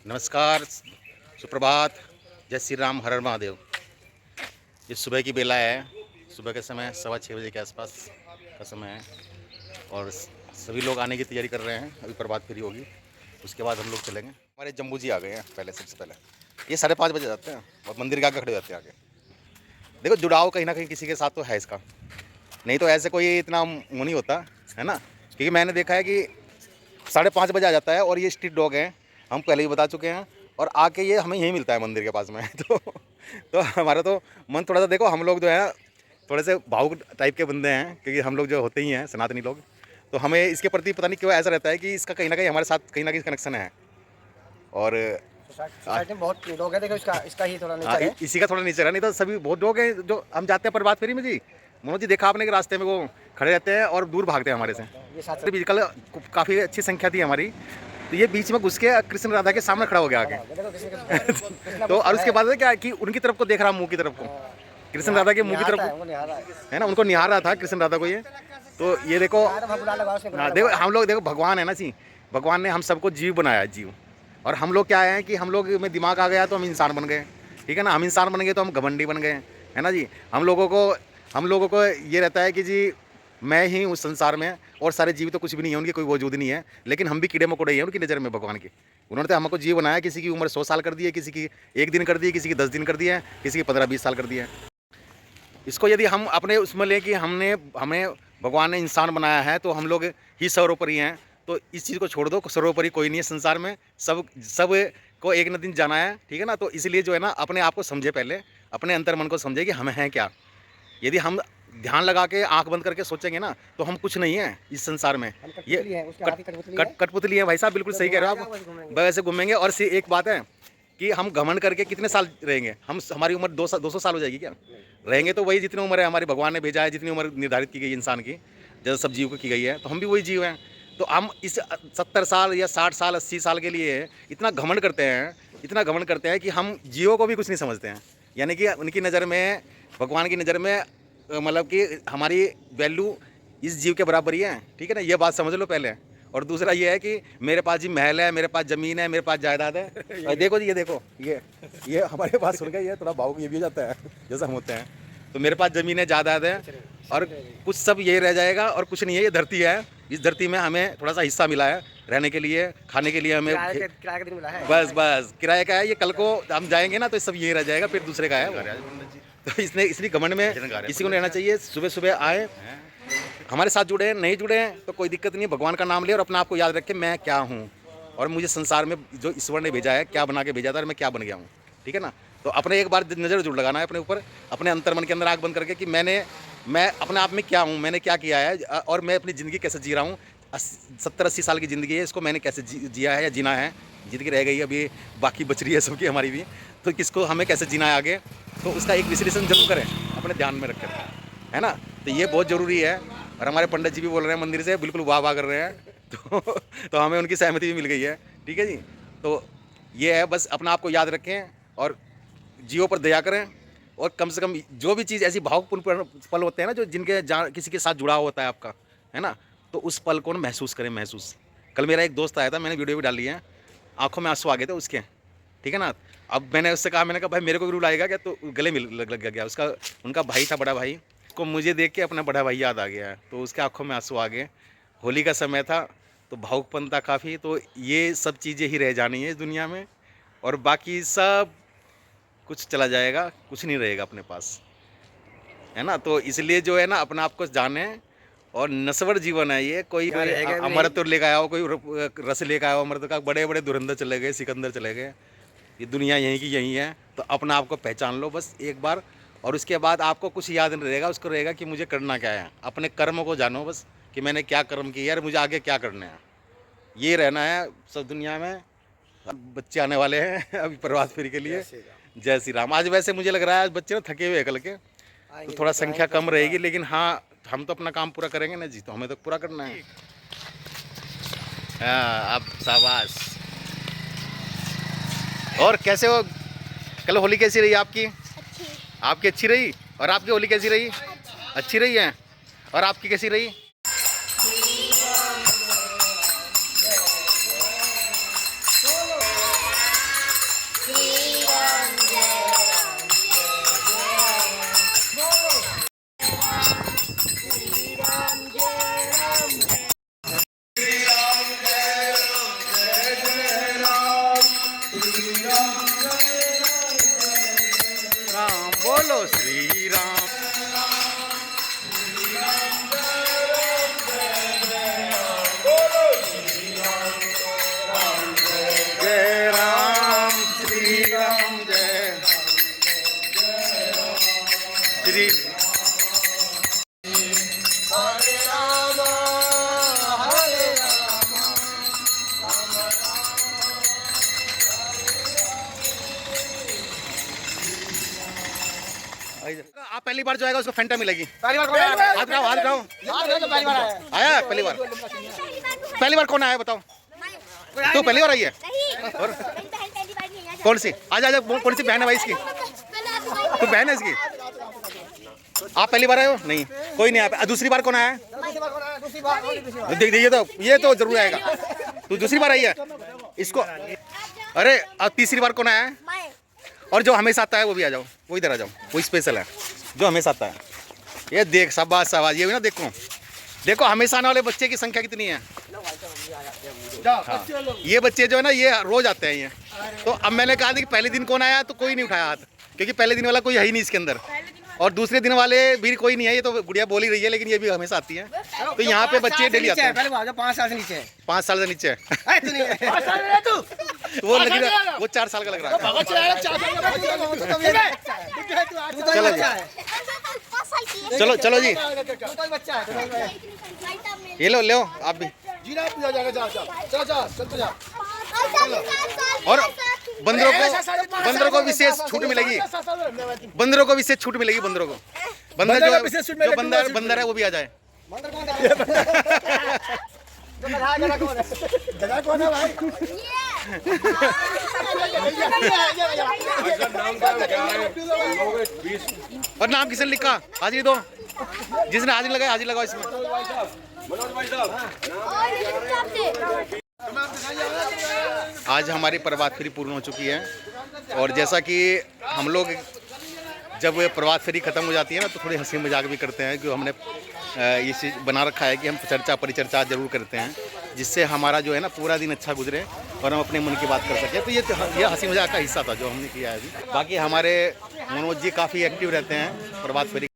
नमस्कार, सुप्रभात, जय श्री राम, हर हर महादेव। ये सुबह की बेला है, सुबह के समय 6:15 के आसपास का समय है और सभी लोग आने की तैयारी कर रहे हैं। अभी प्रभात फेरी होगी, उसके बाद हम लोग चलेंगे। हमारे जम्बू जी आ गए हैं पहले, सबसे पहले ये 5:30 बजे जाते हैं और मंदिर के आगे खड़े जाते हैं। आगे देखो, जुड़ाव कहीं ना कहीं किसी के साथ तो है इसका, नहीं तो ऐसे कोई इतना मुँह नहीं होता है ना। क्योंकि मैंने देखा है कि 5:30 बजे आ जाता है और ये स्ट्रीट डॉग हैं, हम पहले ही बता चुके हैं, और आके ये हमें यहीं मिलता है मंदिर के पास में। तो हमारा तो मन थोड़ा सा, देखो हम लोग जो है थोड़े से भावुक टाइप के बंदे हैं, क्योंकि हम लोग जो होते ही हैं सनातनी लोग, तो हमें इसके प्रति पता नहीं क्यों ऐसा रहता है कि इसका कहीं ना कहीं हमारे साथ कहीं ना कहीं कनेक्शन है। और सोसाइटी में बहुत लोग हैं, देखो इसका ही थोड़ा नेचर है। इसी का थोड़ा नेचर है, नहीं तो सभी बहुत लोग हैं जो हम जाते हैं प्रभात फेरी में जी। मनोज जी, देखा आपने कि रास्ते में वो खड़े रहते हैं और दूर भागते हैं हमारे से। ये साथ भी कल काफ़ी अच्छी संख्या थी हमारी, तो ये बीच में घुस के कृष्ण राधा के सामने खड़ा हो गया आगे। देखो किसी तो और उसके बाद क्या कि उनकी तरफ को देख रहा, मुंह की तरफ को, कृष्ण राधा के मुंह की तरफ को, है ना, उनको निहार रहा था कृष्ण राधा को ये। तो ये देखो, देखो हम लोग, देखो भगवान है ना जी, भगवान ने हम सबको जीव बनाया, जीव। और हम लोग क्या है कि हम लोग में दिमाग आ गया तो हम इंसान बन गए, ठीक है ना। हम इंसान बन गए तो हम घमंडी बन गए, है ना जी। हम लोगों को ये रहता है कि जी मैं ही उस संसार में, और सारे जीव तो कुछ भी नहीं है, उनकी कोई वजूद नहीं है, लेकिन हम भी कीड़े मकोड़े ही हैं उनकी नज़र में भगवान के। उन्होंने तो हमको जीव बनाया, किसी की उम्र 100 साल कर दी है, किसी की 1 दिन कर दी है, किसी की 10 दिन कर दिया है, किसी की 15-20 साल कर दिया है। इसको यदि हम अपने उसमें लें कि हमें भगवान ने इंसान बनाया है तो हम लोग ही सर्वोपरि हैं, तो इस चीज़ को छोड़ दो। सर्वोपरि कोई नहीं है संसार में, सब को एक न दिन जाना है, ठीक है ना। तो इसलिए जो है ना, अपने आप को समझे, पहले अपने अंतर मन को समझे कि हम हैं क्या। यदि हम ध्यान लगा के आंख बंद करके सोचेंगे ना, तो हम कुछ नहीं है इस संसार में। ये कठपुतली है भाई साहब, बिल्कुल सही कह रहे हो आप। वैसे घूमेंगे। और एक बात है कि हम घमंड करके कितने साल रहेंगे, हमारी उम्र 200 साल हो जाएगी क्या? रहेंगे तो वही जितनी उम्र है हमारी भगवान ने भेजा है, जितनी उम्र निर्धारित की गई है इंसान की, जैसे सब जीव को की गई है, तो हम भी वही जीव हैं। तो हम इस 70 साल या 60 साल 80 साल के लिए इतना घमंड करते हैं कि हम जीवों को भी कुछ नहीं समझते हैं। यानी कि उनकी नज़र में, भगवान की नज़र में, मतलब कि हमारी वैल्यू इस जीव के बराबर ही है, ठीक है ना। ये बात समझ लो पहले। और दूसरा ये है कि मेरे पास जी महल है, मेरे पास ज़मीन है, मेरे पास जायदाद है। और देखो जी, ये देखो, ये हमारे पास सुन के ये थोड़ा भावुक ये भी हो जाता है जैसा हम होते हैं। तो मेरे पास ज़मीन है, जायदाद है, और कुछ सब ये रह जाएगा और कुछ नहीं है। ये धरती है, इस धरती में हमें थोड़ा सा हिस्सा मिला है रहने के लिए, खाने के लिए हमें किराए का दिन मिला है। बस किराए का है। ये कल को हम जाएंगे ना तो सब ये रह जाएगा, फिर दूसरे का है। तो इसलिए घमंड में किसी को नहीं रहना चाहिए। सुबह सुबह आए, हमारे साथ जुड़े, नहीं जुड़े तो कोई दिक्कत नहीं। भगवान का नाम ले और अपने आप को याद रखें, मैं क्या हूँ और मुझे संसार में जो ईश्वर ने भेजा है, क्या बना के भेजा था और मैं क्या बन गया हूँ, ठीक है ना। तो अपने एक बार नज़र जरूर लगाना है अपने ऊपर, अपने अंतर मन के अंदर आँख बंद करके कि मैं अपने आप में क्या हूँ, मैंने क्या किया है और मैं अपनी ज़िंदगी कैसे जी रहा हूँ। 70-80 साल की ज़िंदगी है, इसको मैंने कैसे जिया है या जीना है। ज़िंदगी रह गई अभी, बाकी बच रही है सबकी, हमारी भी, तो किसको हमें कैसे जीना है आगे, तो उसका एक विश्लेषण जरूर करें अपने ध्यान में रखकर, है ना। तो ये बहुत ज़रूरी है। और हमारे पंडित जी भी बोल रहे हैं मंदिर से, बिल्कुल वाह वाह कर रहे हैं। तो हमें उनकी सहमति भी मिल गई है, ठीक है जी। तो ये है, बस अपना आप को याद रखें और जीवों पर दया करें। और कम से कम जो भी चीज़ ऐसी भावुकपूर्ण पल होते हैं ना, जो जिनके किसी के साथ जुड़ा होता है आपका, है ना, तो उस पल को महसूस करें, महसूस। कल मेरा एक दोस्त आया था, मैंने वीडियो भी डाली है, आंखों में आंसू आ गए थे उसके, ठीक है ना। अब मैंने उससे कहा, मैंने कहा भाई मेरे को भी रुलाएगा क्या, तो गले में लग गया उसका। उनका भाई था, बड़ा भाई, को मुझे देख के अपना बड़ा भाई याद आ गया है, तो उसके आंखों में आंसू आ गए। होली का समय था तो भावुकपन था काफ़ी। तो ये सब चीज़ें ही रह जानी है इस दुनिया में, और बाकी सब कुछ चला जाएगा, कुछ नहीं रहेगा अपने पास, है ना। तो इसलिए जो है ना, अपने आप को जाने। और नश्वर जीवन है ये, कोई अमृत लेकर आया हो, कोई रस लेकर आया हो अमृत का। बड़े बड़े धुरंधर चले गए, सिकंदर चले गए, ये दुनिया यहीं की यहीं है। तो अपना आप को पहचान लो बस एक बार, और उसके बाद आपको कुछ याद नहीं रहेगा, उसको रहेगा कि मुझे करना क्या है। अपने कर्मों को जानो बस, कि मैंने क्या कर्म किया है, मुझे आगे क्या करना है, ये रहना है सब दुनिया में। अब बच्चे आने वाले हैं अभी प्रभात फेरी के लिए। जय श्री राम। आज वैसे मुझे लग रहा है आज बच्चे ना थके हुए कल के, तो थोड़ा संख्या कम रहेगी, लेकिन हाँ हम तो अपना काम पूरा करेंगे ना जी, तो हमें तो पूरा करना है। हाँ, अब शाबाश। और कैसे हो? कल होली कैसी रही आपकी? आपकी अच्छी रही? और आपकी होली कैसी रही? अच्छी रही है। और आपकी कैसी रही? बोलो श्री राम। जय राम श्री राम जय श्री। आप पहली बार जो आएगा उसको फैंटा मिलेगी। पहली बार कौन आया? हाथ उठाओ, हाथ उठाओ। पहली बार आया। आया पहली बार? पहली बार कौन आया बताओ? तू पहली बार आई है? और कौन सी? आजा आजा, कौन सी बहन है भाई इसकी? तू बहन है इसकी? आप पहली बार आए हो? नहीं, कोई नहीं आया। दूसरी बार कौन आया है? देख देखिए, तो ये तो जरूर आएगा। तू दूसरी बार आई है इसको? अरे अब तीसरी बार कौन आया है? और जो हमेशा आता है वो भी आ जाओ, वो इधर आ जाओ, वो स्पेशल है जो हमेशा आता है। ये देख, शाबाश शाबाश, ये भी ना देखो, देखो हमेशा आने वाले बच्चे की संख्या कितनी है। हाँ। ये बच्चे जो है ना ये रोज आते हैं ये। तो अब मैंने कहा था कि पहले दिन कौन आया, तो कोई नहीं उठाया हाथ, क्योंकि पहले दिन वाला कोई है ही नहीं इसके अंदर, और दूसरे दिन वाले भी कोई नहीं है। ये तो गुड़िया बोल ही रही है, लेकिन ये भी हमेशा आती है। तो यहाँ पे बच्चे डेली आते हैं। 5 साल से नीचे है। 5 साल से नीचे है। तू वो लग रहा है, वो 4 साल का लग रहा है। चलो चलो जी, ये लो ले आप भी। और बंदरों को विशेष छूट मिलेगी। बंदरों को विशेष छूट मिलेगी। बंदरों को, बंदर जो बंदर है वो भी आ जाए। और नाम किसने लिखा? हाजिरी दो, जिसने हाजिरी लगाई हाजिरी लगाओ इसमें। आज हमारी प्रभात फेरी पूर्ण हो चुकी है, और जैसा कि हम लोग जब प्रभात फेरी खत्म हो जाती है ना, तो थोड़ी हंसी मजाक भी करते हैं कि हमने ये चीज़ बना रखा है कि हम चर्चा परिचर्चा जरूर करते हैं, जिससे हमारा जो है ना पूरा दिन अच्छा गुजरे और हम अपने मन की बात कर सकें। तो ये हंसी मजाक का हिस्सा था जो हमने किया है अभी। बाकी हमारे मनोज जी काफ़ी एक्टिव रहते हैं प्रभात फेरी